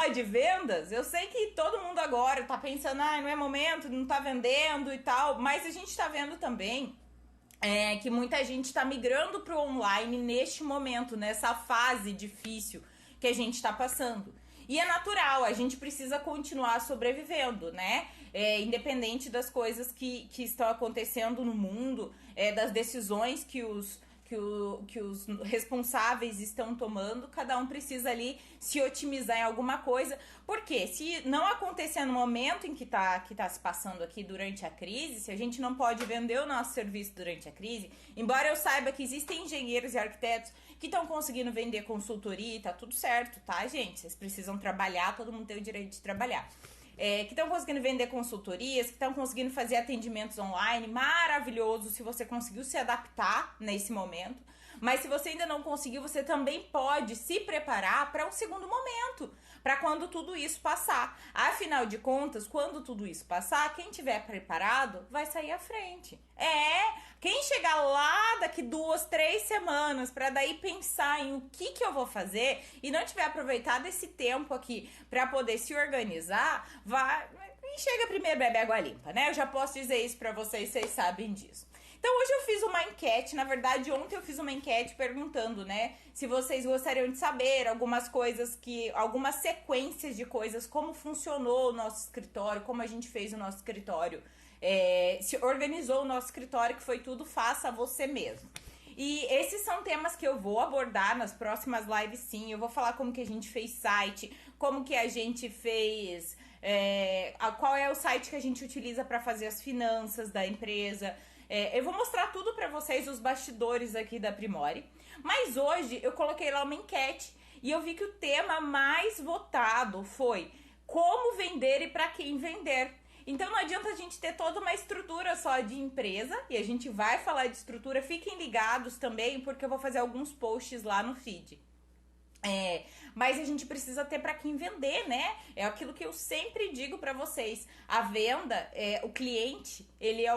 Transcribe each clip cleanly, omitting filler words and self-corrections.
falar de vendas, eu sei que todo mundo agora tá pensando, ah, não é momento, não tá vendendo e tal, mas a gente tá vendo também que muita gente tá migrando pro online neste momento, nessa fase difícil que a gente tá passando. E é natural, a gente precisa continuar sobrevivendo, né? Independente das coisas que estão acontecendo no mundo, das decisões que os responsáveis estão tomando, cada um precisa ali se otimizar em alguma coisa, porque se não acontecer no momento em que tá se passando aqui durante a crise, se a gente não pode vender o nosso serviço durante a crise, embora eu saiba que existem engenheiros e arquitetos que estão conseguindo vender consultoria e tá tudo certo, tá, gente? Vocês precisam trabalhar, todo mundo tem o direito de trabalhar. Que estão conseguindo vender consultorias, que estão conseguindo fazer atendimentos online, maravilhoso se você conseguiu se adaptar nesse momento. Mas se você ainda não conseguiu, você também pode se preparar para um segundo momento, para quando tudo isso passar. Afinal de contas, quando tudo isso passar, quem tiver preparado vai sair à frente. Quem chegar lá daqui 2, 3 semanas para daí pensar em o que eu vou fazer e não tiver aproveitado esse tempo aqui para poder se organizar, quem chega primeiro bebe água limpa, né? Eu já posso dizer isso pra vocês sabem disso. Então hoje eu fiz uma enquete, na verdade ontem eu fiz uma enquete perguntando, né, se vocês gostariam de saber algumas coisas algumas sequências de coisas, como funcionou o nosso escritório, como a gente fez o nosso escritório, se organizou o nosso escritório, que foi tudo faça você mesmo. E esses são temas que eu vou abordar nas próximas lives, sim. Eu vou falar como que a gente fez site, como que a gente fez, qual é o site que a gente utiliza para fazer as finanças da empresa. Eu vou mostrar tudo para vocês, os bastidores aqui da Primore. Mas hoje eu coloquei lá uma enquete e eu vi que o tema mais votado foi como vender e para quem vender. Então não adianta a gente ter toda uma estrutura só de empresa, e a gente vai falar de estrutura, fiquem ligados também, porque eu vou fazer alguns posts lá no feed. Mas a gente precisa ter para quem vender, né? É aquilo que eu sempre digo para vocês. A venda, o cliente, ele é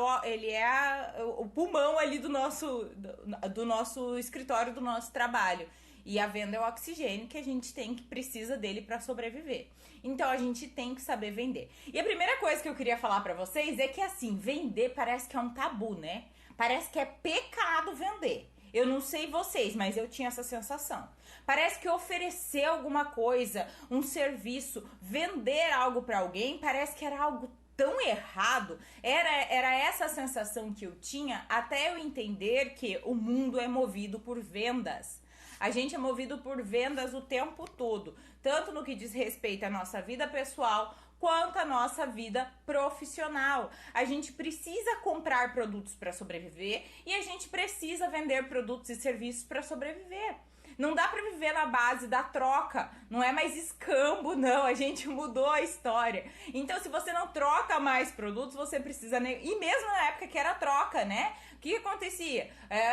o pulmão ali do nosso escritório, do nosso trabalho. E a venda é o oxigênio que a gente precisa dele para sobreviver. Então a gente tem que saber vender. E a primeira coisa que eu queria falar para vocês é que assim, vender parece que é um tabu, né? Parece que é pecado vender. Eu não sei vocês, mas eu tinha essa sensação. Parece que oferecer alguma coisa, um serviço, vender algo para alguém, parece que era algo tão errado. Era essa a sensação que eu tinha até eu entender que o mundo é movido por vendas. A gente é movido por vendas o tempo todo, tanto no que diz respeito à nossa vida pessoal, quanto à nossa vida profissional. A gente precisa comprar produtos para sobreviver e a gente precisa vender produtos e serviços para sobreviver. Não dá para viver na base da troca, não é mais escambo, não, a gente mudou a história. Então, se você não troca mais produtos, você precisa... E mesmo na época que era troca, né? O que acontecia?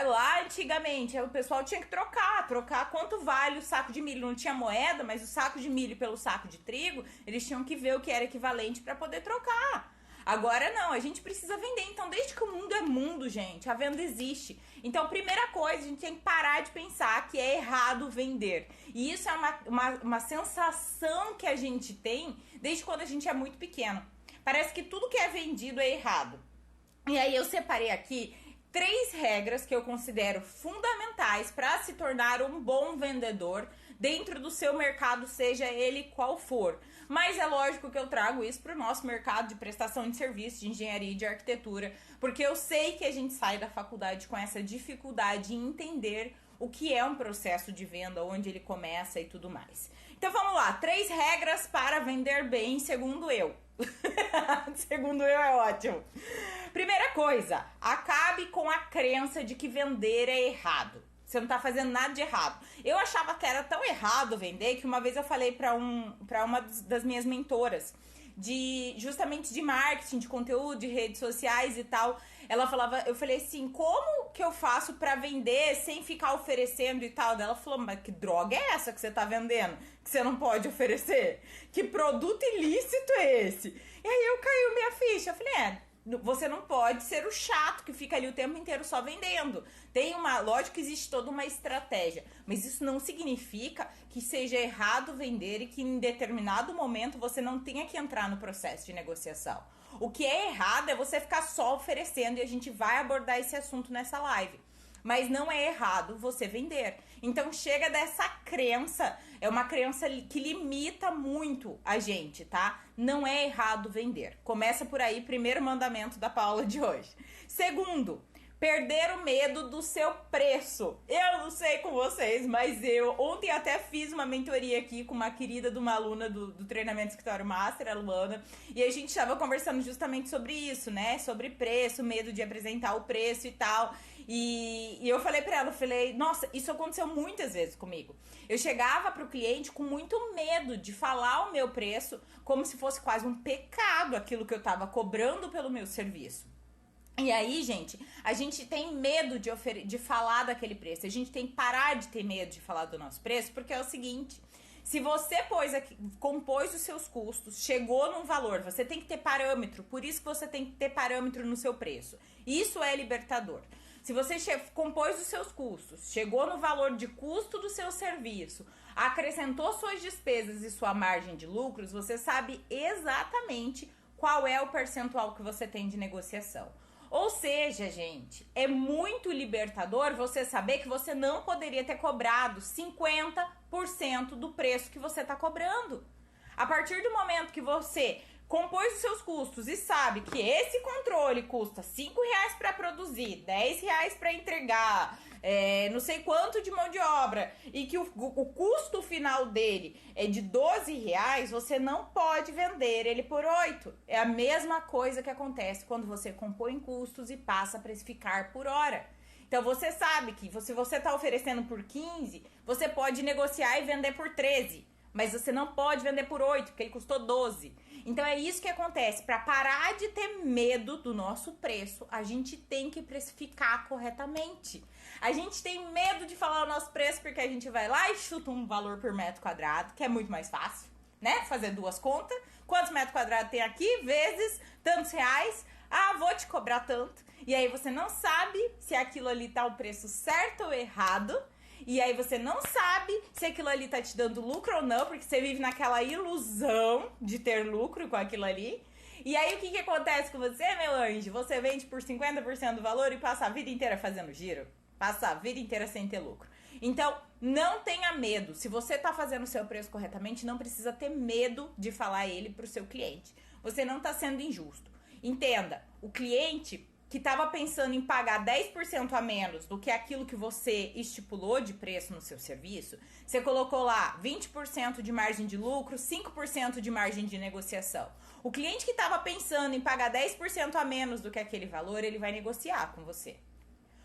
Lá antigamente, o pessoal tinha que trocar quanto vale o saco de milho. Não tinha moeda, mas o saco de milho pelo saco de trigo, eles tinham que ver o que era equivalente para poder trocar. Agora não, a gente precisa vender. Então, desde que o mundo é mundo, gente, a venda existe. Então, primeira coisa, a gente tem que parar de pensar que é errado vender. E isso é uma sensação que a gente tem desde quando a gente é muito pequeno. Parece que tudo que é vendido é errado. E aí eu separei aqui 3 regras que eu considero fundamentais para se tornar um bom vendedor dentro do seu mercado, seja ele qual for. Mas é lógico que eu trago isso para o nosso mercado de prestação de serviço, de engenharia e de arquitetura, porque eu sei que a gente sai da faculdade com essa dificuldade em entender o que é um processo de venda, onde ele começa e tudo mais. Então vamos lá, 3 regras para vender bem, segundo eu. Segundo eu é ótimo. Primeira coisa, acabe com a crença de que vender é errado. Você não tá fazendo nada de errado. Eu achava que era tão errado vender que uma vez eu falei pra uma das minhas mentoras justamente de marketing, de conteúdo, de redes sociais e tal. Ela falava, eu falei assim, como que eu faço pra vender sem ficar oferecendo e tal? Ela falou, mas que droga é essa que você tá vendendo? Que você não pode oferecer? Que produto ilícito é esse? E aí caiu minha ficha. Eu falei, você não pode ser o chato que fica ali o tempo inteiro só vendendo. Lógico que existe toda uma estratégia, mas isso não significa que seja errado vender e que em determinado momento você não tenha que entrar no processo de negociação. O que é errado é você ficar só oferecendo, e a gente vai abordar esse assunto nessa live. Mas não é errado você vender. Então chega dessa crença, é uma crença que limita muito a gente, tá? Não é errado vender. Começa por aí, primeiro mandamento da Paula de hoje. Segundo, perder o medo do seu preço. Eu não sei com vocês, mas eu ontem até fiz uma mentoria aqui com uma querida de uma aluna do treinamento Escritório Master, a Luana, e a gente estava conversando justamente sobre isso, né? Sobre preço, medo de apresentar o preço e tal. E eu falei pra ela, nossa, isso aconteceu muitas vezes comigo. Eu chegava pro cliente com muito medo de falar o meu preço, como se fosse quase um pecado aquilo que eu tava cobrando pelo meu serviço. E aí, gente, a gente tem medo de falar daquele preço. A gente tem que parar de ter medo de falar do nosso preço, porque é o seguinte: se você compôs os seus custos, chegou num valor, você tem que ter parâmetro. Por isso que você tem que ter parâmetro no seu preço. Isso é libertador. Se você compôs os seus custos, chegou no valor de custo do seu serviço, acrescentou suas despesas e sua margem de lucros, você sabe exatamente qual é o percentual que você tem de negociação. Ou seja, gente, é muito libertador você saber que você não poderia ter cobrado 50% do preço que você está cobrando. A partir do momento que você compôs os seus custos e sabe que esse controle custa R$5 para produzir, R$10 para entregar, não sei quanto de mão de obra, e que o custo final dele é de R$12, você não pode vender ele por 8. É a mesma coisa que acontece quando você compõe custos e passa a precificar por hora. Então você sabe que se você está oferecendo por 15, você pode negociar e vender por 13. Mas você não pode vender por 8, porque ele custou 12. Então é isso que acontece. Para parar de ter medo do nosso preço, a gente tem que precificar corretamente. A gente tem medo de falar o nosso preço porque a gente vai lá e chuta um valor por metro quadrado, que é muito mais fácil, né? Fazer duas contas. Quantos metros quadrados tem aqui? Vezes tantos reais. Ah, vou te cobrar tanto. E aí você não sabe se aquilo ali tá o preço certo ou errado. E aí você não sabe se aquilo ali tá te dando lucro ou não, porque você vive naquela ilusão de ter lucro com aquilo ali. E aí o que acontece com você, meu anjo? Você vende por 50% do valor e passa a vida inteira fazendo giro. Passa a vida inteira sem ter lucro. Então, não tenha medo. Se você tá fazendo o seu preço corretamente, não precisa ter medo de falar ele pro seu cliente. Você não tá sendo injusto. Entenda, o cliente que estava pensando em pagar 10% a menos do que aquilo que você estipulou de preço no seu serviço, você colocou lá 20% de margem de lucro, 5% de margem de negociação. O cliente que estava pensando em pagar 10% a menos do que aquele valor, ele vai negociar com você.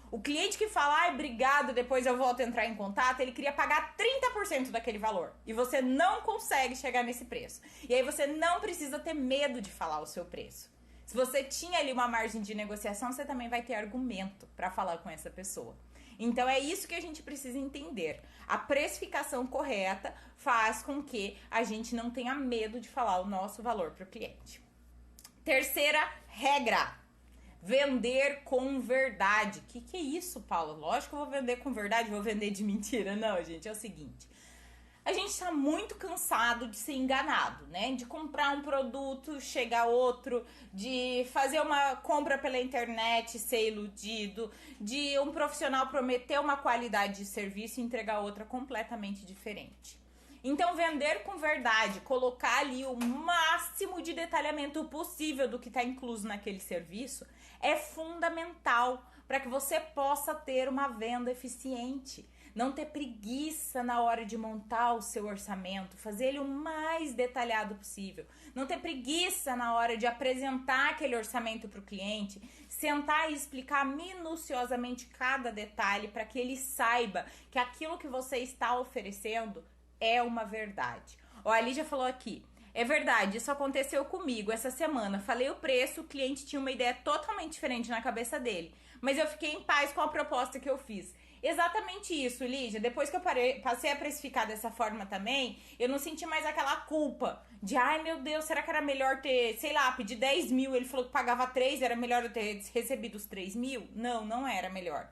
O cliente que fala, ai, obrigado, depois eu volto a entrar em contato, ele queria pagar 30% daquele valor. E você não consegue chegar nesse preço. E aí você não precisa ter medo de falar o seu preço. Se você tinha ali uma margem de negociação, você também vai ter argumento para falar com essa pessoa. Então é isso que a gente precisa entender. A precificação correta faz com que a gente não tenha medo de falar o nosso valor para o cliente. Terceira regra: vender com verdade. Que é isso, Paula? Lógico que eu vou vender com verdade, vou vender de mentira. Não, gente, é o seguinte. A gente tá muito cansado de ser enganado, né? De comprar um produto, chegar outro, de fazer uma compra pela internet, ser iludido, de um profissional prometer uma qualidade de serviço e entregar outra completamente diferente. Então, vender com verdade, colocar ali o máximo de detalhamento possível do que está incluso naquele serviço, é fundamental para que você possa ter uma venda eficiente. Não ter preguiça na hora de montar o seu orçamento, fazer ele o mais detalhado possível. Não ter preguiça na hora de apresentar aquele orçamento para o cliente, sentar e explicar minuciosamente cada detalhe para que ele saiba que aquilo que você está oferecendo é uma verdade. Ó, a Lígia falou aqui, é verdade, isso aconteceu comigo essa semana. Falei o preço, o cliente tinha uma ideia totalmente diferente na cabeça dele, mas eu fiquei em paz com a proposta que eu fiz. Exatamente isso, Lígia. Depois que eu passei a precificar dessa forma também, eu não senti mais aquela culpa de, ai meu Deus, será que era melhor ter, sei lá, pedir 10 mil, ele falou que pagava 3, era melhor eu ter recebido os 3 mil? Não, não era melhor.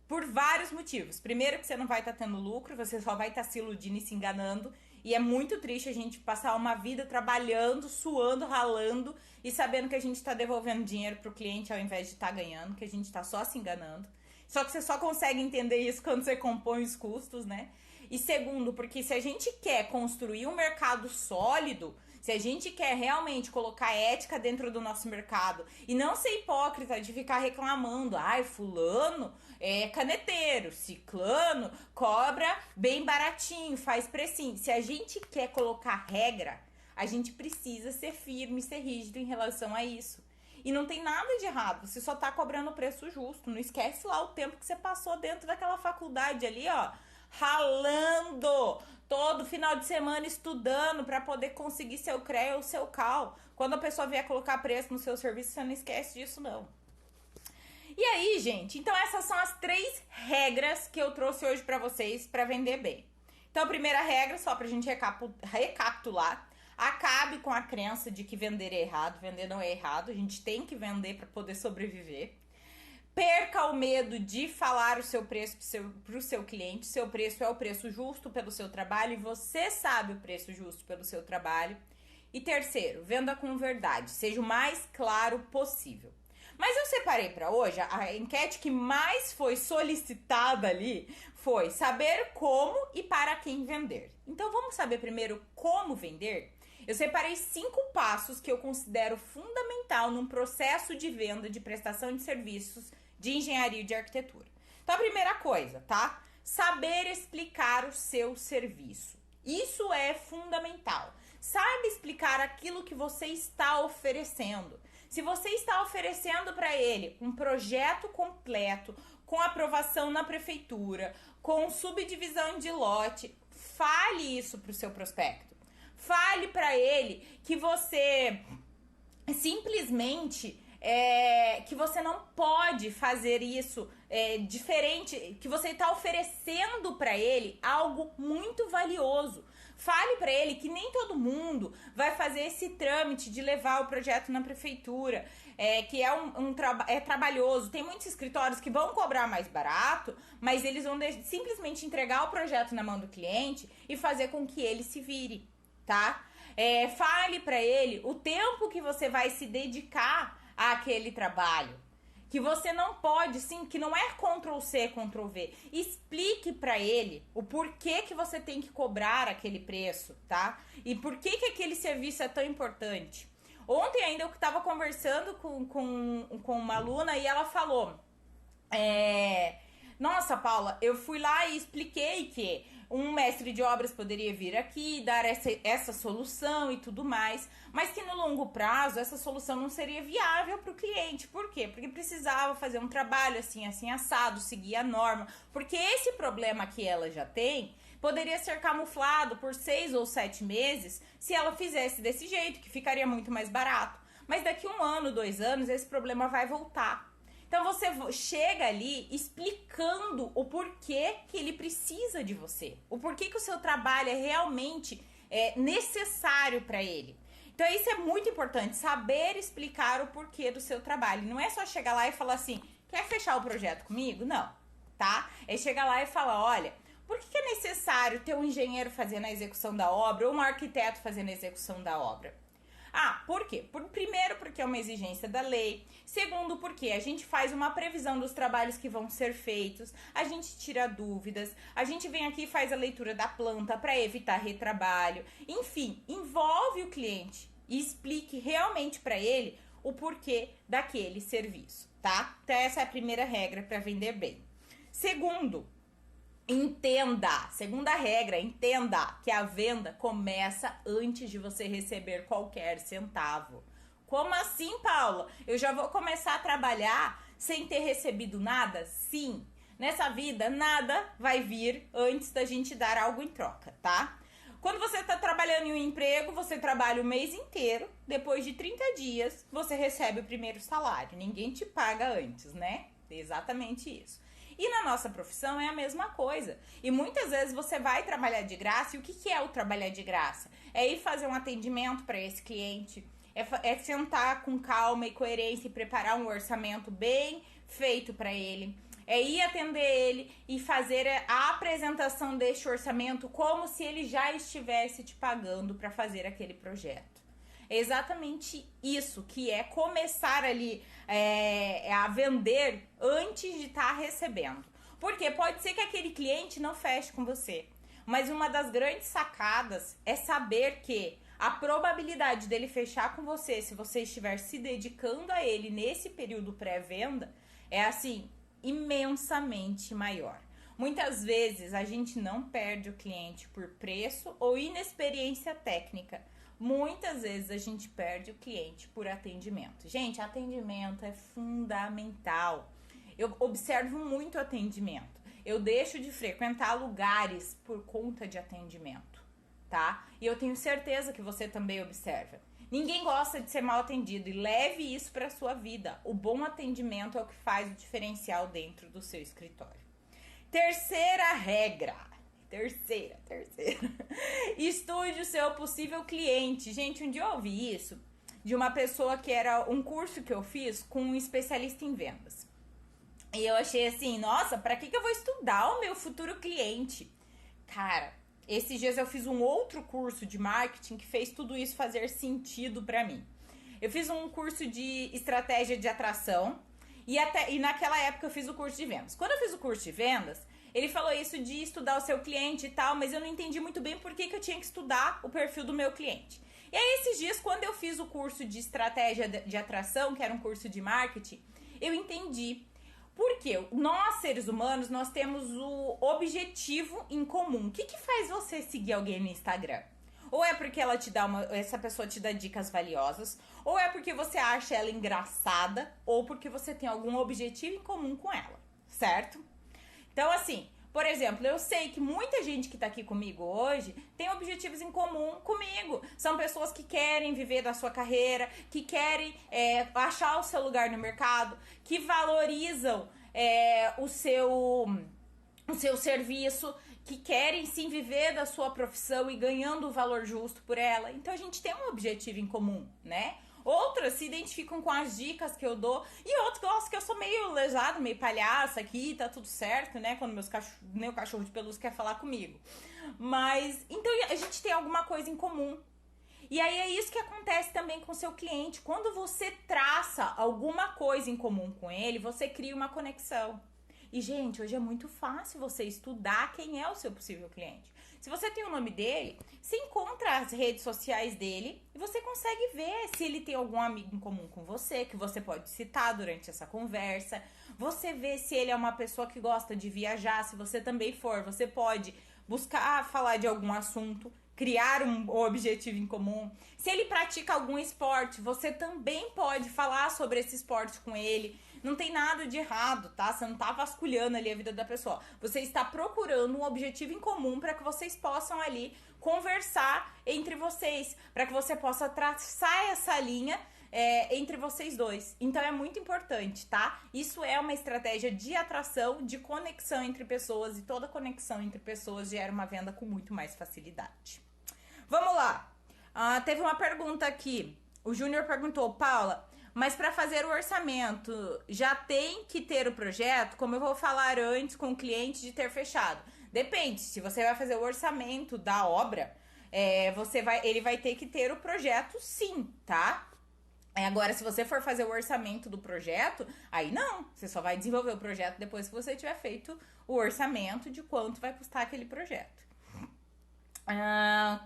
Por vários motivos. Primeiro que você não vai estar tendo lucro, você só vai estar se iludindo e se enganando. E é muito triste a gente passar uma vida trabalhando, suando, ralando e sabendo que a gente está devolvendo dinheiro pro cliente ao invés de estar ganhando, que a gente está só se enganando. Só que você só consegue entender isso quando você compõe os custos, né? E segundo, porque se a gente quer construir um mercado sólido, se a gente quer realmente colocar ética dentro do nosso mercado e não ser hipócrita de ficar reclamando, ai, fulano é caneteiro, ciclano cobra bem baratinho, faz precinho. Se a gente quer colocar regra, a gente precisa ser firme, ser rígido em relação a isso. E não tem nada de errado, você só tá cobrando o preço justo. Não esquece lá o tempo que você passou dentro daquela faculdade ali, ó, ralando todo final de semana estudando para poder conseguir seu CREA ou seu CAL. Quando a pessoa vier colocar preço no seu serviço, você não esquece disso, não. E aí, gente, então essas são as 3 regras que eu trouxe hoje para vocês para vender bem. Então, a primeira regra, só pra gente recapitular, acabe com a crença de que vender é errado. Vender não é errado, a gente tem que vender para poder sobreviver. Perca o medo de falar o seu preço pro seu cliente. Seu preço é o preço justo pelo seu trabalho e você sabe o preço justo pelo seu trabalho. E terceiro, venda com verdade, seja o mais claro possível. Mas eu separei para hoje, a enquete que mais foi solicitada ali foi saber como e para quem vender. Então vamos saber primeiro como vender? Eu separei 5 passos que eu considero fundamental num processo de venda de prestação de serviços de engenharia e de arquitetura. Então a primeira coisa, tá? Saber explicar o seu serviço. Isso é fundamental. Saiba explicar aquilo que você está oferecendo. Se você está oferecendo para ele um projeto completo, com aprovação na prefeitura, com subdivisão de lote, fale isso para o seu prospecto. Fale para ele que você simplesmente que você não pode fazer isso diferente, que você está oferecendo para ele algo muito valioso. Fale para ele que nem todo mundo vai fazer esse trâmite de levar o projeto na prefeitura, que é trabalhoso. Tem muitos escritórios que vão cobrar mais barato, mas eles vão simplesmente entregar o projeto na mão do cliente e fazer com que ele se vire, tá? Fale para ele o tempo que você vai se dedicar àquele trabalho. Que você não pode, sim, que não é Ctrl+C, Ctrl+V. Explique pra ele o porquê que você tem que cobrar aquele preço, tá? E por que aquele serviço é tão importante. Ontem ainda eu tava conversando com uma aluna e ela falou... Nossa, Paula, eu fui lá e expliquei que um mestre de obras poderia vir aqui, dar essa solução e tudo mais, mas que no longo prazo essa solução não seria viável para o cliente. Por quê? Porque precisava fazer um trabalho assim, assim, assado, seguir a norma, porque esse problema que ela já tem poderia ser camuflado por 6 ou 7 meses se ela fizesse desse jeito, que ficaria muito mais barato. Mas daqui 1 ano, 2 anos, esse problema vai voltar. Então você chega ali explicando o porquê que ele precisa de você, o porquê que o seu trabalho é realmente necessário para ele. Então isso é muito importante, saber explicar o porquê do seu trabalho. Não é só chegar lá e falar assim, quer fechar o projeto comigo? Não, tá? É chegar lá e falar, olha, por que é necessário ter um engenheiro fazendo a execução da obra ou um arquiteto fazendo a execução da obra? Por quê? Primeiro, porque é uma exigência da lei. Segundo, porque a gente faz uma previsão dos trabalhos que vão ser feitos, a gente tira dúvidas, a gente vem aqui e faz a leitura da planta para evitar retrabalho. Enfim, envolve o cliente e explique realmente para ele o porquê daquele serviço, tá? Então essa é a primeira regra para vender bem. Segundo, segunda regra, entenda que a venda começa antes de você receber qualquer centavo. Como assim, Paula? Eu já vou começar a trabalhar sem ter recebido nada? Sim, nessa vida nada vai vir antes da gente dar algo em troca, tá? Quando você está trabalhando em um emprego, você trabalha o mês inteiro, depois de 30 dias você recebe o primeiro salário. Ninguém te paga antes, né? Exatamente isso. E na nossa profissão é a mesma coisa. E muitas vezes você vai trabalhar de graça, e o que é o trabalhar de graça? É ir fazer um atendimento para esse cliente, é sentar com calma e coerência e preparar um orçamento bem feito para ele. É ir atender ele e fazer a apresentação deste orçamento como se ele já estivesse te pagando para fazer aquele projeto. É exatamente isso, que é começar ali a vender antes de estar recebendo. Porque pode ser que aquele cliente não feche com você, mas uma das grandes sacadas é saber que a probabilidade dele fechar com você, se você estiver se dedicando a ele nesse período pré-venda, é assim, imensamente maior. Muitas vezes a gente não perde o cliente por preço ou inexperiência técnica. Muitas vezes a gente perde o cliente por atendimento. Gente, atendimento é fundamental. Eu observo muito atendimento. Eu deixo de frequentar lugares por conta de atendimento, tá? E eu tenho certeza que você também observa. Ninguém gosta de ser mal atendido e leve isso para sua vida. O bom atendimento é o que faz o diferencial dentro do seu escritório. Terceira regra. Terceira. Estude o seu possível cliente. Gente, um dia eu ouvi isso de uma pessoa que era um curso que eu fiz com um especialista em vendas. E eu achei assim, nossa, pra que eu vou estudar o meu futuro cliente? Cara, esses dias eu fiz um outro curso de marketing que fez tudo isso fazer sentido pra mim. Eu fiz um curso de estratégia de atração e naquela época eu fiz o curso de vendas. Quando eu fiz o curso de vendas, ele falou isso de estudar o seu cliente e tal, mas eu não entendi muito bem por que eu tinha que estudar o perfil do meu cliente. E aí, esses dias, quando eu fiz o curso de estratégia de atração, que era um curso de marketing, eu entendi. Porque nós, seres humanos, nós temos o objetivo em comum. O que faz você seguir alguém no Instagram? Ou é porque essa pessoa te dá dicas valiosas, ou é porque você acha ela engraçada, ou porque você tem algum objetivo em comum com ela, certo? Então, assim, por exemplo, eu sei que muita gente que tá aqui comigo hoje tem objetivos em comum comigo. São pessoas que querem viver da sua carreira, que querem achar o seu lugar no mercado, que valorizam o seu serviço, que querem sim viver da sua profissão e ganhando o valor justo por ela. Então, a gente tem um objetivo em comum, né? Outras se identificam com as dicas que eu dou. E outros gostam que eu sou meio lesado, meio palhaça aqui, tá tudo certo, né? Quando meu cachorro de pelúcia quer falar comigo. Mas, então a gente tem alguma coisa em comum. E aí é isso que acontece também com o seu cliente. Quando você traça alguma coisa em comum com ele, você cria uma conexão. E, gente, hoje é muito fácil você estudar quem é o seu possível cliente. Se você tem o nome dele, você encontra as redes sociais dele e você consegue ver se ele tem algum amigo em comum com você, que você pode citar durante essa conversa. Você vê se ele é uma pessoa que gosta de viajar. Se você também for, você pode buscar falar de algum assunto, criar um objetivo em comum. Se ele pratica algum esporte, você também pode falar sobre esse esporte com ele. Não tem nada de errado, tá? Você não tá vasculhando ali a vida da pessoa. Você está procurando um objetivo em comum para que vocês possam ali conversar entre vocês, para que você possa traçar essa linha entre vocês dois. Então é muito importante, tá? Isso é uma estratégia de atração, de conexão entre pessoas, e toda conexão entre pessoas gera uma venda com muito mais facilidade. Vamos lá. Teve uma pergunta aqui. O Júnior perguntou, Paula, mas para fazer o orçamento, já tem que ter o projeto, como eu vou falar antes com o cliente de ter fechado? Depende, se você vai fazer o orçamento da obra, ele vai ter que ter o projeto sim, tá? Agora, se você for fazer o orçamento do projeto, aí não, você só vai desenvolver o projeto depois que você tiver feito o orçamento de quanto vai custar aquele projeto.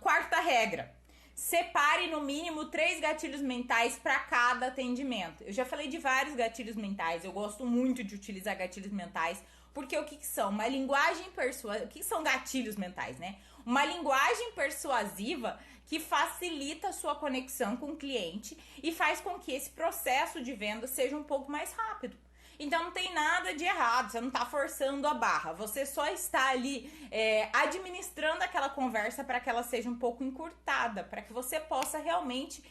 Quarta regra. Separe no mínimo 3 gatilhos mentais para cada atendimento. Eu já falei de vários gatilhos mentais. Eu gosto muito de utilizar gatilhos mentais, porque o que são? Uma linguagem persuasiva. O que são gatilhos mentais, né? Uma linguagem persuasiva que facilita a sua conexão com o cliente e faz com que esse processo de venda seja um pouco mais rápido. Então não tem nada de errado, você não tá forçando a barra, você só está ali administrando aquela conversa para que ela seja um pouco encurtada, para que você possa realmente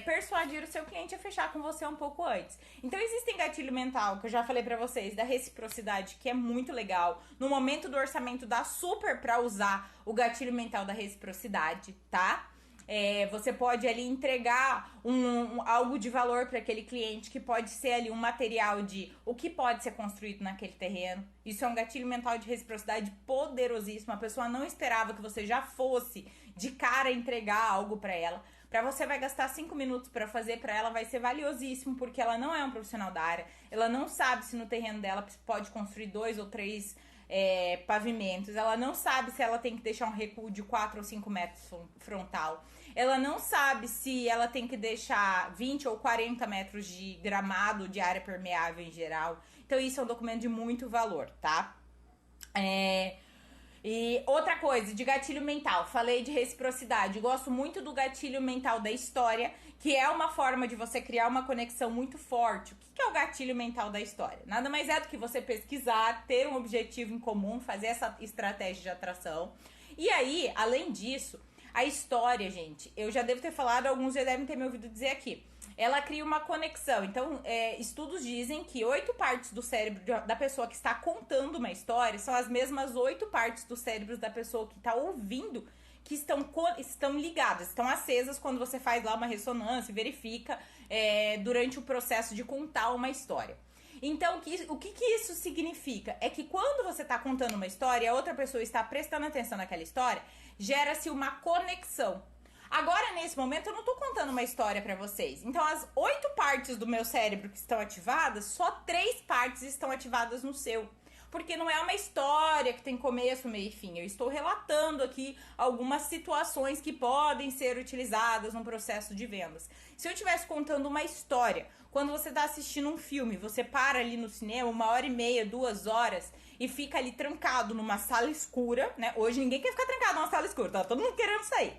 persuadir o seu cliente a fechar com você um pouco antes. Então existem gatilho mental, que eu já falei pra vocês, da reciprocidade, que é muito legal. No momento do orçamento dá super pra usar o gatilho mental da reciprocidade, tá? Você pode ali entregar algo de valor para aquele cliente, que pode ser ali um material de o que pode ser construído naquele terreno. Isso é um gatilho mental de reciprocidade poderosíssimo. A pessoa não esperava que você já fosse de cara entregar algo para ela. Para você vai gastar 5 minutos para fazer, para ela vai ser valiosíssimo, porque ela não é um profissional da área, ela não sabe se no terreno dela pode construir 2 ou 3 pavimentos, ela não sabe se ela tem que deixar um recuo de 4 ou 5 metros frontal, ela não sabe se ela tem que deixar 20 ou 40 metros de gramado, de área permeável em geral. Então isso é um documento de muito valor, tá? E outra coisa, de gatilho mental, falei de reciprocidade, gosto muito do gatilho mental da história, que é uma forma de você criar uma conexão muito forte. O que é o gatilho mental da história? Nada mais é do que você pesquisar, ter um objetivo em comum, fazer essa estratégia de atração. E aí, além disso, a história, gente, eu já devo ter falado, alguns já devem ter me ouvido dizer aqui, ela cria uma conexão. Então, estudos dizem que 8 partes do cérebro da pessoa que está contando uma história são as mesmas 8 partes do cérebro da pessoa que está ouvindo, que estão ligadas, estão acesas quando você faz lá uma ressonância e verifica durante o processo de contar uma história. Então, o que isso significa? É que quando você está contando uma história e a outra pessoa está prestando atenção naquela história, gera-se uma conexão. Agora, nesse momento, eu não tô contando uma história pra vocês. Então, as 8 partes do meu cérebro que estão ativadas, só 3 partes estão ativadas no seu. Porque não é uma história que tem começo, meio e fim. Eu estou relatando aqui algumas situações que podem ser utilizadas no processo de vendas. Se eu estivesse contando uma história, quando você está assistindo um filme, você para ali no cinema 1h30, 2 horas e fica ali trancado numa sala escura, né? Hoje ninguém quer ficar trancado numa sala escura, tá todo mundo querendo sair.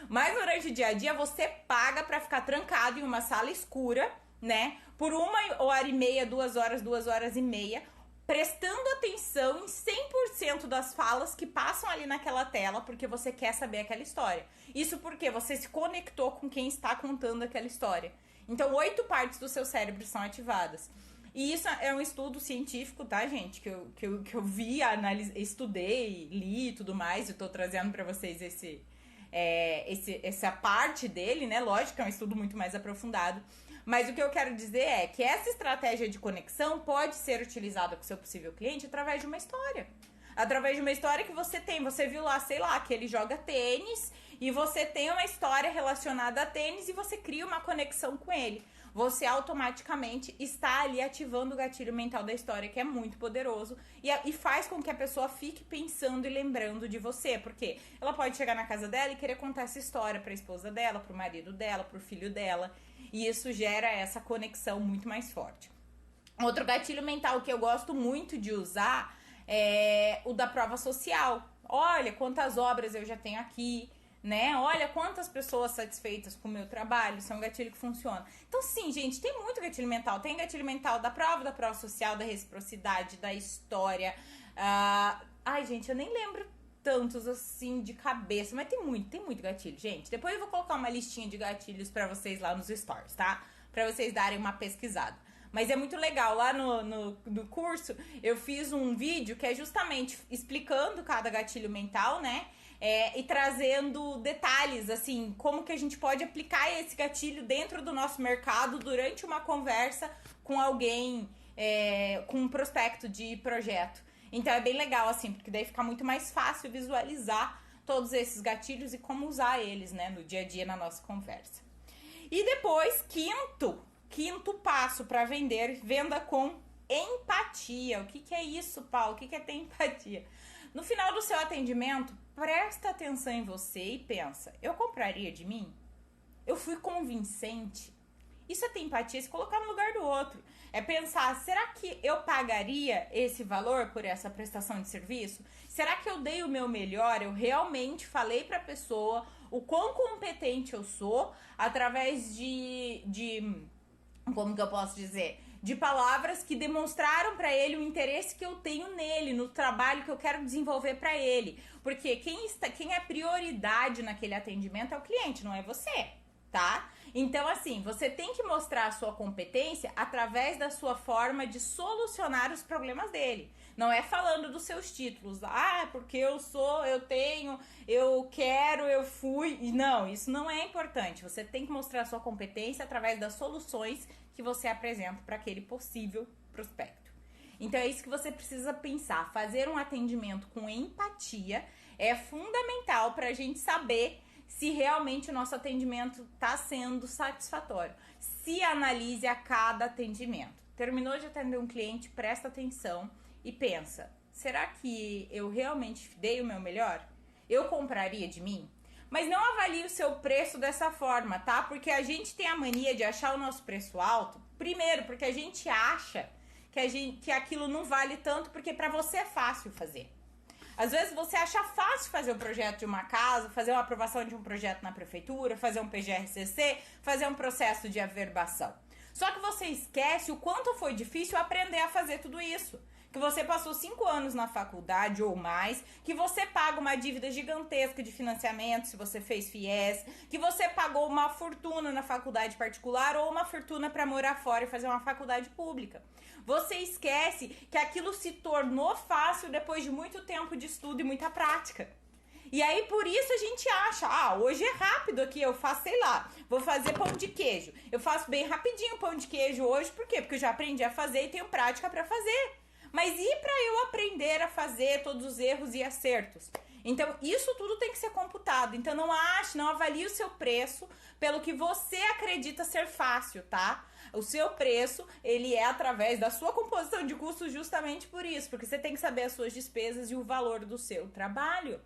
Mas durante o dia a dia você paga pra ficar trancado em uma sala escura, né? Por 1h30, 2 horas, 2h30, prestando atenção em 100% das falas que passam ali naquela tela, porque você quer saber aquela história. Isso porque você se conectou com quem está contando aquela história. Então, 8 partes do seu cérebro são ativadas. E isso é um estudo científico, tá, gente? Que eu vi, estudei, li e tudo mais. Eu tô trazendo pra vocês essa parte dele, né? Lógico, é um estudo muito mais aprofundado. Mas o que eu quero dizer é que essa estratégia de conexão pode ser utilizada com o seu possível cliente através de uma história. Através de uma história que você tem. Você viu lá, sei lá, que ele joga tênis e você tem uma história relacionada a tênis e você cria uma conexão com ele. Você automaticamente está ali ativando o gatilho mental da história, que é muito poderoso, e faz com que a pessoa fique pensando e lembrando de você, porque ela pode chegar na casa dela e querer contar essa história para a esposa dela, para o marido dela, para o filho dela, e isso gera essa conexão muito mais forte. Outro gatilho mental que eu gosto muito de usar é o da prova social. Olha quantas obras eu já tenho aqui, né? Olha quantas pessoas satisfeitas com o meu trabalho. Isso é um gatilho que funciona. Então, sim, gente, tem muito gatilho mental. Tem gatilho mental da prova social, da reciprocidade, da história. Ai, gente, eu nem lembro tantos assim de cabeça, mas tem muito gatilho, gente. Depois eu vou colocar uma listinha de gatilhos pra vocês lá nos stories, tá? Pra vocês darem uma pesquisada. Mas é muito legal, lá no curso eu fiz um vídeo que é justamente explicando cada gatilho mental, né? E trazendo detalhes, assim, como que a gente pode aplicar esse gatilho dentro do nosso mercado durante uma conversa com alguém, com um prospecto de projeto. Então é bem legal, assim, porque daí fica muito mais fácil visualizar todos esses gatilhos e como usar eles, né, no dia a dia, na nossa conversa. E depois, quinto passo para vender, venda com empatia. O que é isso, Paulo? O que é ter empatia? No final do seu atendimento, presta atenção em você e pensa, eu compraria de mim? Eu fui convincente? Isso é ter empatia, se colocar no lugar do outro. É pensar, será que eu pagaria esse valor por essa prestação de serviço? Será que eu dei o meu melhor? Eu realmente falei pra pessoa o quão competente eu sou através como que eu posso dizer? de palavras que demonstraram para ele o interesse que eu tenho nele, no trabalho que eu quero desenvolver para ele. Porque quem é prioridade naquele atendimento é o cliente, não é você, tá? Então, assim, você tem que mostrar a sua competência através da sua forma de solucionar os problemas dele. Não é falando dos seus títulos. Ah, porque eu sou, eu tenho, eu quero, eu fui. Não, isso não é importante. Você tem que mostrar a sua competência através das soluções que você apresenta para aquele possível prospecto. Então, é isso que você precisa pensar. Fazer um atendimento com empatia é fundamental para a gente saber se realmente o nosso atendimento está sendo satisfatório. Se analise a cada atendimento. Terminou de atender um cliente, presta atenção e pensa, será que eu realmente dei o meu melhor? Eu compraria de mim? Mas não avalie o seu preço dessa forma, tá? Porque a gente tem a mania de achar o nosso preço alto. Primeiro, porque a gente acha que aquilo não vale tanto, porque para você é fácil fazer. Às vezes você acha fácil fazer o projeto de uma casa, fazer uma aprovação de um projeto na prefeitura, fazer um PGRCC, fazer um processo de averbação. Só que você esquece o quanto foi difícil aprender a fazer tudo isso. Que você passou 5 anos na faculdade ou mais, que você paga uma dívida gigantesca de financiamento se você fez FIES, que você pagou uma fortuna na faculdade particular ou uma fortuna para morar fora e fazer uma faculdade pública. Você esquece que aquilo se tornou fácil depois de muito tempo de estudo e muita prática. E aí, por isso a gente acha, hoje é rápido aqui, eu faço, sei lá, vou fazer pão de queijo. Eu faço bem rapidinho pão de queijo hoje, por quê? Porque eu já aprendi a fazer e tenho prática para fazer. Mas e para eu aprender a fazer todos os erros e acertos? Então, isso tudo tem que ser computado. Então, não avalie o seu preço pelo que você acredita ser fácil, tá? O seu preço, ele é através da sua composição de custos justamente por isso. Porque você tem que saber as suas despesas e o valor do seu trabalho.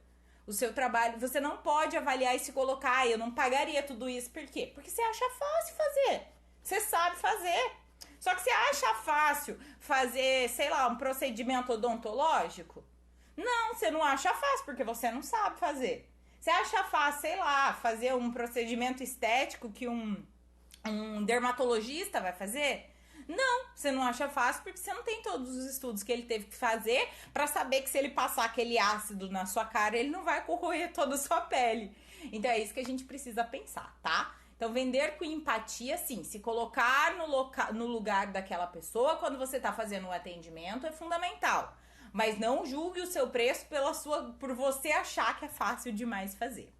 O seu trabalho, você não pode avaliar e se colocar, eu não pagaria tudo isso. Por quê? Porque você acha fácil fazer. Você sabe fazer. Só que você acha fácil fazer, sei lá, um procedimento odontológico? Não, você não acha fácil, porque você não sabe fazer. Você acha fácil, sei lá, fazer um procedimento estético que um dermatologista vai fazer? Não, você não acha fácil porque você não tem todos os estudos que ele teve que fazer para saber que se ele passar aquele ácido na sua cara, ele não vai corroer toda a sua pele. Então é isso que a gente precisa pensar, tá? Então, vender com empatia, sim, se colocar no lugar daquela pessoa quando você está fazendo um atendimento é fundamental. Mas não julgue o seu preço por você achar que é fácil demais fazer.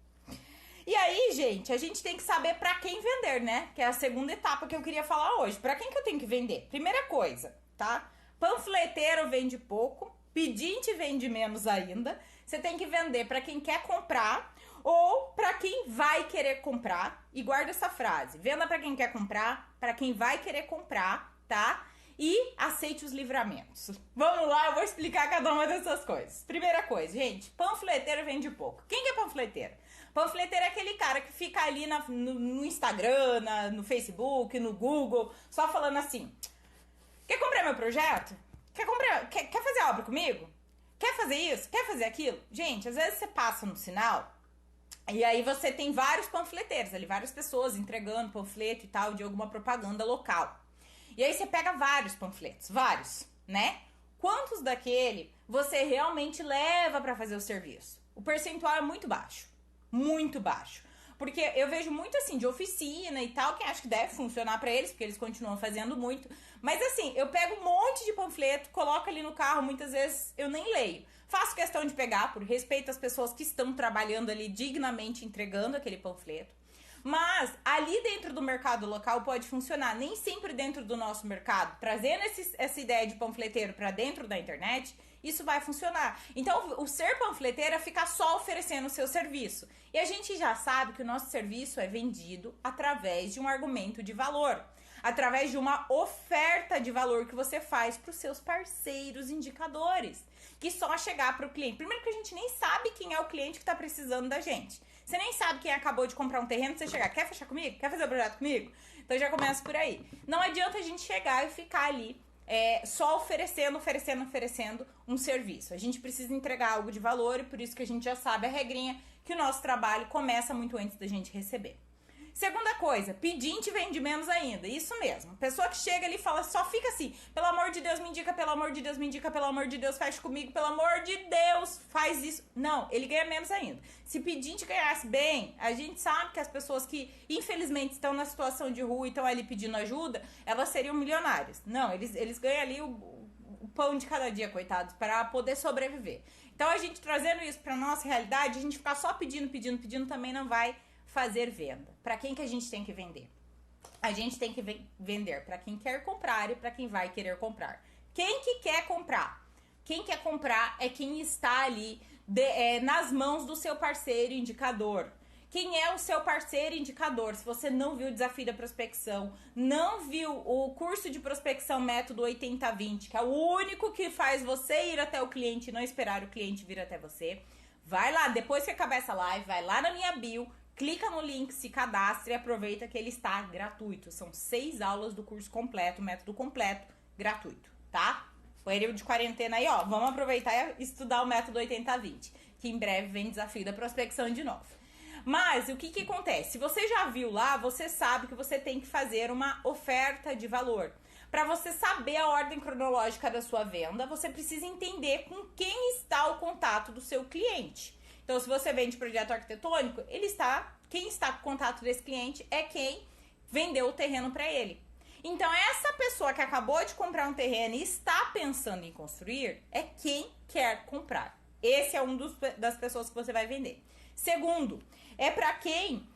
E aí, gente, a gente tem que saber para quem vender, né? Que é a segunda etapa que eu queria falar hoje. Para quem que eu tenho que vender? Primeira coisa, tá? Panfleteiro vende pouco, pedinte vende menos ainda. Você tem que vender para quem quer comprar ou para quem vai querer comprar. E guarda essa frase: venda para quem quer comprar, para quem vai querer comprar, tá? E aceite os livramentos. Vamos lá, eu vou explicar cada uma dessas coisas. Primeira coisa, gente, panfleteiro vende pouco. Quem que é panfleteiro? Panfleteiro é aquele cara que fica ali no Instagram, no Facebook, no Google, só falando assim: quer comprar meu projeto? Quer fazer obra comigo? Quer fazer isso? Quer fazer aquilo? Gente, às vezes você passa no sinal e aí você tem vários panfleteiros ali, várias pessoas entregando panfleto e tal de alguma propaganda local. E aí você pega vários panfletos, vários, né? Quantos daquele você realmente leva para fazer o serviço? O percentual é muito baixo, muito baixo. Porque eu vejo muito assim, de oficina e tal, que acho que deve funcionar pra eles, porque eles continuam fazendo muito. Mas assim, eu pego um monte de panfleto, coloco ali no carro, muitas vezes eu nem leio. Faço questão de pegar, por respeito às pessoas que estão trabalhando ali dignamente, entregando aquele panfleto. Mas ali dentro do mercado local pode funcionar, nem sempre dentro do nosso mercado. Trazendo essa ideia de panfleteiro pra dentro da internet, isso vai funcionar. Então, o ser panfleteiro é ficar só oferecendo o seu serviço. E a gente já sabe que o nosso serviço é vendido através de um argumento de valor, através de uma oferta de valor que você faz para os seus parceiros indicadores, que só chegar para o cliente. Primeiro que a gente nem sabe quem é o cliente que está precisando da gente. Você nem sabe quem acabou de comprar um terreno, você chegar, quer fechar comigo? Quer fazer o projeto comigo? Então já começa por aí. Não adianta a gente chegar e ficar ali só oferecendo um serviço. A gente precisa entregar algo de valor e por isso que a gente já sabe a regrinha que o nosso trabalho começa muito antes da gente receber. Segunda coisa, pedinte vende menos ainda. Isso mesmo. Pessoa que chega ali e fala, só fica assim, pelo amor de Deus me indica, pelo amor de Deus me indica, pelo amor de Deus fecha comigo, pelo amor de Deus faz isso. Não, ele ganha menos ainda. Se pedinte ganhasse bem, a gente sabe que as pessoas que infelizmente estão na situação de rua e estão ali pedindo ajuda, elas seriam milionárias. Não, eles ganham ali o pão de cada dia, coitados, para poder sobreviver. Então a gente trazendo isso para nossa realidade, a gente ficar só pedindo também não vai fazer venda. Para quem que a gente tem que vender? A gente tem que vender para quem quer comprar e para quem vai querer comprar. Quem que quer comprar? Quem quer comprar é quem está ali nas mãos do seu parceiro indicador. Quem é o seu parceiro indicador? Se você não viu o desafio da prospecção, não viu o curso de prospecção método 80-20, que é o único que faz você ir até o cliente e não esperar o cliente vir até você, vai lá, depois que acabar essa live, vai lá na minha bio, clica no link, se cadastre e aproveita que ele está gratuito. São 6 aulas do curso completo, método completo, gratuito, tá? Período de quarentena aí, ó, vamos aproveitar e estudar o método 80-20, que em breve vem desafio da prospecção de novo. Mas o que acontece? Se você já viu lá, você sabe que você tem que fazer uma oferta de valor. Para você saber a ordem cronológica da sua venda, você precisa entender com quem está o contato do seu cliente. Então, se você vende projeto arquitetônico, quem está com o contato desse cliente é quem vendeu o terreno para ele. Então, essa pessoa que acabou de comprar um terreno e está pensando em construir é quem quer comprar. Esse é das pessoas que você vai vender. Segundo, é para quem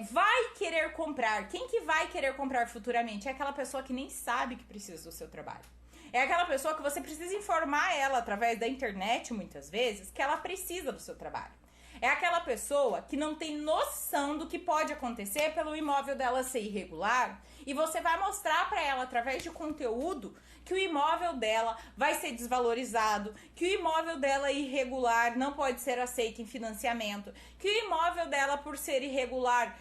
vai querer comprar. Quem que vai querer comprar futuramente? É aquela pessoa que nem sabe que precisa do seu trabalho. É aquela pessoa que você precisa informar ela através da internet, muitas vezes, que ela precisa do seu trabalho. É aquela pessoa que não tem noção do que pode acontecer pelo imóvel dela ser irregular e você vai mostrar para ela através de conteúdo que o imóvel dela vai ser desvalorizado, que o imóvel dela irregular não pode ser aceito em financiamento, que o imóvel dela, por ser irregular,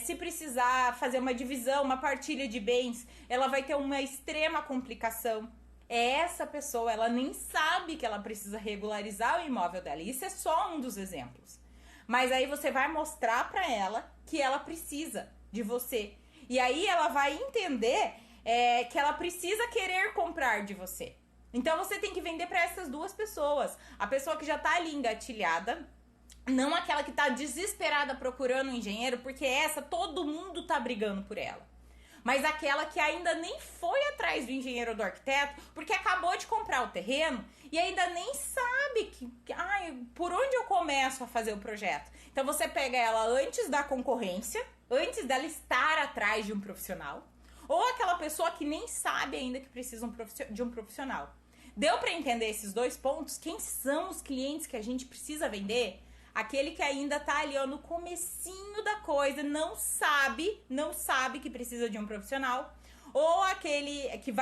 se precisar fazer uma divisão, uma partilha de bens, ela vai ter uma extrema complicação. Essa pessoa, ela nem sabe que ela precisa regularizar o imóvel dela. Isso é só um dos exemplos. Mas aí você vai mostrar para ela que ela precisa de você. E aí ela vai entender que ela precisa querer comprar de você. Então você tem que vender para essas duas pessoas. A pessoa que já tá ali engatilhada, não aquela que tá desesperada procurando um engenheiro, porque essa todo mundo tá brigando por ela. Mas aquela que ainda nem foi atrás do engenheiro ou do arquiteto, porque acabou de comprar o terreno e ainda nem sabe por onde eu começo a fazer o projeto. Então você pega ela antes da concorrência, antes dela estar atrás de um profissional, ou aquela pessoa que nem sabe ainda que precisa de um profissional. Deu para entender esses dois pontos? Quem são os clientes que a gente precisa vender? Aquele que ainda tá ali, ó, no comecinho da coisa, não sabe que precisa de um profissional. Ou aquele que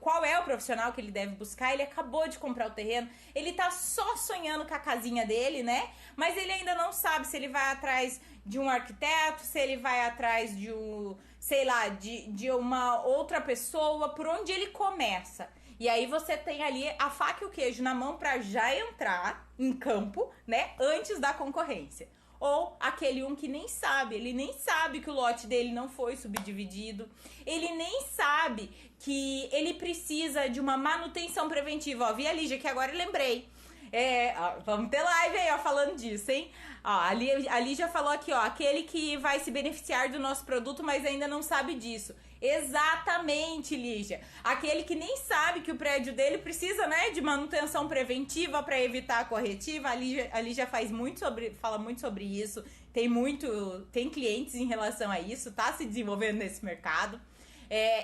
qual é o profissional que ele deve buscar? Ele acabou de comprar o terreno, ele tá só sonhando com a casinha dele, né? Mas ele ainda não sabe se ele vai atrás de um arquiteto, se ele vai atrás de de uma outra pessoa, por onde ele começa. E aí você tem ali a faca e o queijo na mão para já entrar em campo, né, antes da concorrência. Ou aquele que nem sabe, ele nem sabe que o lote dele não foi subdividido, ele nem sabe que ele precisa de uma manutenção preventiva. Ó, vi a Lígia que agora eu lembrei. Vamos ter live aí, ó, falando disso, hein? Ó, a Lígia falou aqui, ó, aquele que vai se beneficiar do nosso produto, mas ainda não sabe disso. Exatamente, Lígia. Aquele que nem sabe que o prédio dele precisa, né, de manutenção preventiva para evitar a corretiva. A Lígia fala muito sobre isso. Tem clientes em relação a isso, tá se desenvolvendo nesse mercado.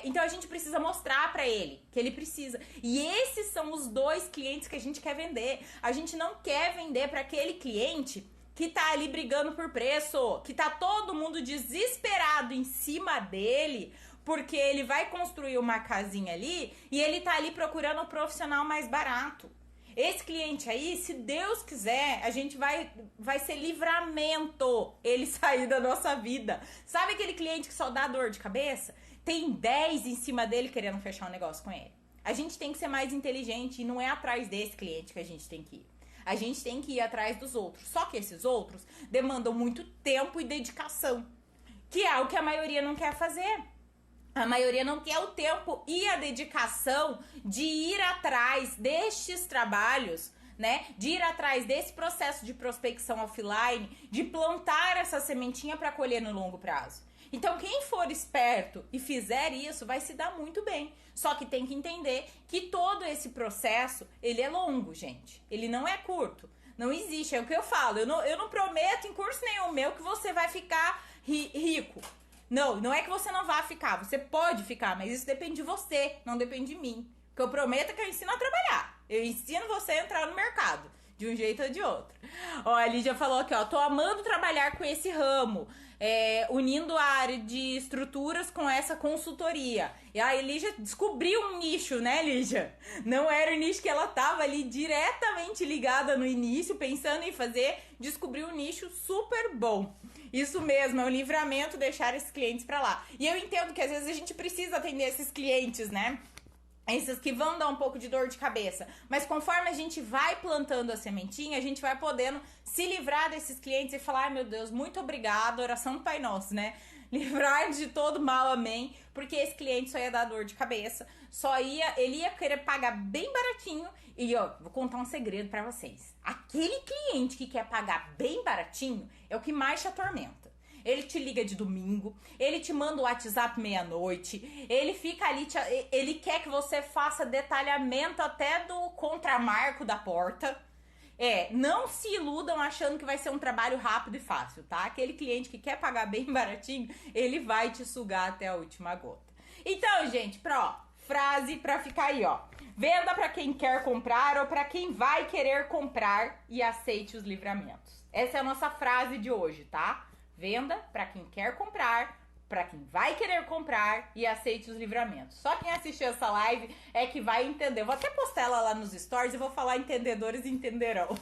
Então a gente precisa mostrar pra ele que ele precisa. E esses são os dois clientes que a gente quer vender. A gente não quer vender para aquele cliente que tá ali brigando por preço, que tá todo mundo desesperado em cima dele, porque ele vai construir uma casinha ali e ele tá ali procurando um profissional mais barato. Esse cliente aí, se Deus quiser, a gente vai ser livramento ele sair da nossa vida. Sabe aquele cliente que só dá dor de cabeça? Tem 10 em cima dele querendo fechar um negócio com ele. A gente tem que ser mais inteligente e não é atrás desse cliente que a gente tem que ir. A gente tem que ir atrás dos outros. Só que esses outros demandam muito tempo e dedicação. que é o que a maioria não quer fazer. A maioria não quer o tempo e a dedicação de ir atrás destes trabalhos, né? De ir atrás desse processo de prospecção offline, de plantar essa sementinha para colher no longo prazo. Então, quem for esperto e fizer isso, vai se dar muito bem. Só que tem que entender que todo esse processo, ele é longo, gente. Ele não é curto. Não existe, é o que eu falo. Eu não prometo em curso nenhum meu que você vai ficar rico. Não é que você não vá ficar. Você pode ficar, mas isso depende de você, não depende de mim. O que eu prometo é que eu ensino a trabalhar. Eu ensino você a entrar no mercado, de um jeito ou de outro. Ó, a Lídia falou aqui, ó, tô amando trabalhar com esse ramo, unindo a área de estruturas com essa consultoria. E a Lígia descobriu um nicho, né, Lígia? Não era o nicho que ela tava ali diretamente ligada no início, pensando em fazer, descobriu um nicho super bom. Isso mesmo, é um livramento deixar esses clientes pra lá. E eu entendo que às vezes a gente precisa atender esses clientes, né? Esses que vão dar um pouco de dor de cabeça. Mas conforme a gente vai plantando a sementinha, a gente vai podendo se livrar desses clientes e falar, ai meu Deus, muito obrigado, oração do Pai Nosso, né? Livrar de todo mal, amém. Porque esse cliente só ia dar dor de cabeça, ele ia querer pagar bem baratinho. E ó, vou contar um segredo pra vocês. Aquele cliente que quer pagar bem baratinho é o que mais te atormenta. Ele te liga de domingo, ele te manda o WhatsApp meia-noite, ele fica ali, ele quer que você faça detalhamento até do contramarco da porta. Não se iludam achando que vai ser um trabalho rápido e fácil, tá? Aquele cliente que quer pagar bem baratinho, ele vai te sugar até a última gota. Então, gente, frase pra ficar aí, ó. Venda pra quem quer comprar ou pra quem vai querer comprar e aceite os livramentos. Essa é a nossa frase de hoje, tá? Venda para quem quer comprar, para quem vai querer comprar e aceite os livramentos. Só quem assistiu essa live é que vai entender. Vou até postar ela lá nos stories e vou falar entendedores entenderão.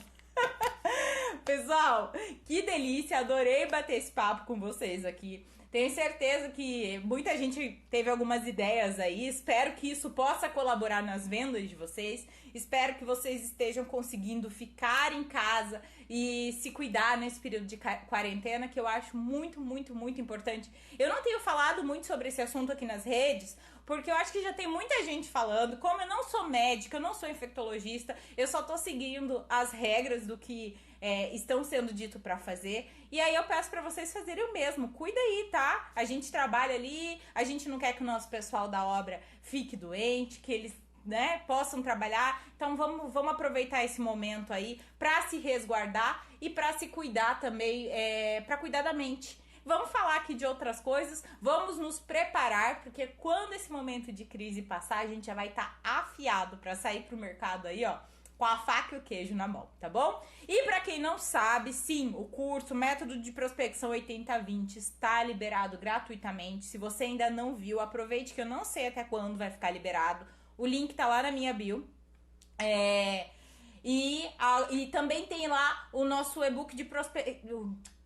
Pessoal, que delícia, adorei bater esse papo com vocês aqui. Tenho certeza que muita gente teve algumas ideias aí. Espero que isso possa colaborar nas vendas de vocês. Espero que vocês estejam conseguindo ficar em casa e se cuidar nesse período de quarentena, que eu acho muito, muito, muito importante. Eu não tenho falado muito sobre esse assunto aqui nas redes, porque eu acho que já tem muita gente falando. Como eu não sou médica, eu não sou infectologista, eu só tô seguindo as regras do que estão sendo dito pra fazer. E aí eu peço pra vocês fazerem o mesmo. Cuida aí, tá? A gente trabalha ali, a gente não quer que o nosso pessoal da obra fique doente, que eles, né, possam trabalhar. Então vamos aproveitar esse momento aí pra se resguardar e pra se cuidar também, pra cuidar da mente. Vamos falar aqui de outras coisas, vamos nos preparar, porque quando esse momento de crise passar, a gente já vai estar afiado pra sair pro mercado aí, ó, com a faca e o queijo na mão, tá bom? E pra quem não sabe, sim, o curso Método de Prospecção 80/20 está liberado gratuitamente. Se você ainda não viu, aproveite que eu não sei até quando vai ficar liberado. O link tá lá na minha bio. E também tem lá o nosso e-book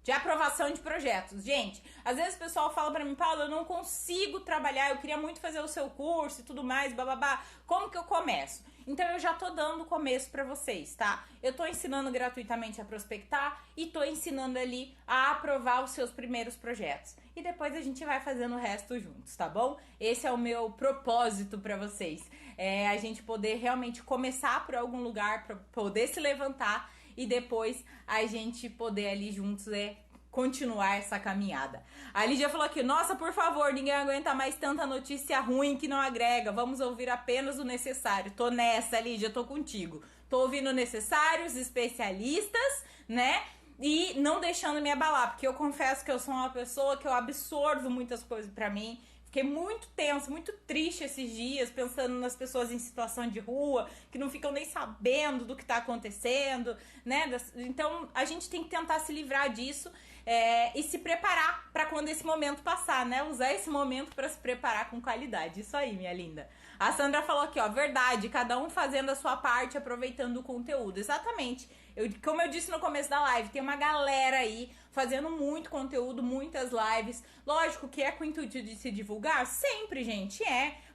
de aprovação de projetos. Gente, às vezes o pessoal fala pra mim, Paula, eu não consigo trabalhar, eu queria muito fazer o seu curso e tudo mais, bababá. Como que eu começo? Então eu já tô dando o começo pra vocês, tá? Eu tô ensinando gratuitamente a prospectar e tô ensinando ali a aprovar os seus primeiros projetos. E depois a gente vai fazendo o resto juntos, tá bom? Esse é o meu propósito pra vocês. É a gente poder realmente começar por algum lugar, pra poder se levantar e depois a gente poder ali juntos continuar essa caminhada. A Lídia falou aqui, nossa, por favor, ninguém aguenta mais tanta notícia ruim que não agrega, vamos ouvir apenas o necessário. Tô nessa, Lídia, tô contigo. Tô ouvindo necessários, especialistas, né? E não deixando me abalar, porque eu confesso que eu sou uma pessoa que eu absorvo muitas coisas pra mim. Fiquei muito tenso, muito triste esses dias, pensando nas pessoas em situação de rua, que não ficam nem sabendo do que tá acontecendo, né? Então, a gente tem que tentar se livrar disso e se preparar para quando esse momento passar, né? Usar esse momento para se preparar com qualidade. Isso aí, minha linda. A Sandra falou aqui, ó, verdade, cada um fazendo a sua parte, aproveitando o conteúdo. Exatamente. Como eu disse no começo da live, tem uma galera aí fazendo muito conteúdo, muitas lives. Lógico que é com o intuito de se divulgar, sempre, gente,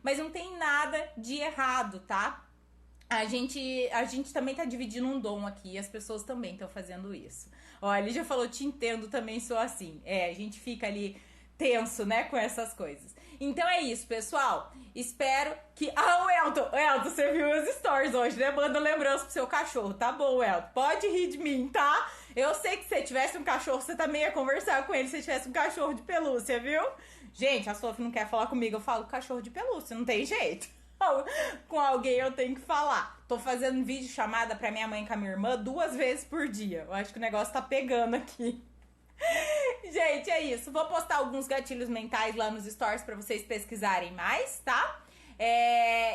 mas não tem nada de errado, tá? A gente também tá dividindo um dom aqui e as pessoas também estão fazendo isso. Ó, a Lígia falou, te entendo, também sou assim. A gente fica ali tenso, né, com essas coisas. Então é isso, pessoal. Espero que... Ah, o Elton, você viu os stories hoje, né? Manda lembrança pro seu cachorro. Tá bom, Elton, pode rir de mim, tá? Eu sei que se você tivesse um cachorro, você também ia conversar com ele se tivesse um cachorro de pelúcia, viu? Gente, a Sophie não quer falar comigo, eu falo cachorro de pelúcia, não tem jeito. Com alguém eu tenho que falar. Tô fazendo vídeo chamada pra minha mãe e com a minha irmã 2 vezes por dia. Eu acho que o negócio tá pegando aqui. Gente, é isso. Vou postar alguns gatilhos mentais lá nos stories pra vocês pesquisarem mais, tá?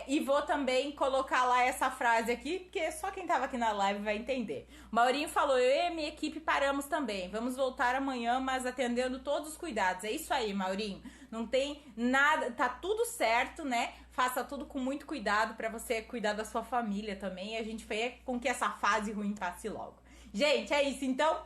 E vou também colocar lá essa frase aqui, porque só quem tava aqui na live vai entender. O Maurinho falou, eu e a minha equipe paramos também. Vamos voltar amanhã, mas atendendo todos os cuidados. É isso aí, Maurinho. Não tem nada, tá tudo certo, né? Faça tudo com muito cuidado pra você cuidar da sua família também. E a gente fez com que essa fase ruim passe logo. Gente, é isso então.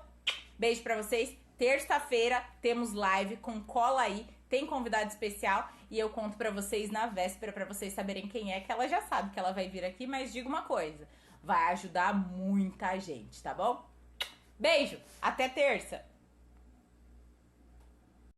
Beijo pra vocês. Terça-feira temos live com Cola Aí. Tem convidado especial e eu conto pra vocês na véspera pra vocês saberem quem é, que ela já sabe que ela vai vir aqui, mas diga uma coisa, vai ajudar muita gente, tá bom? Beijo, até terça!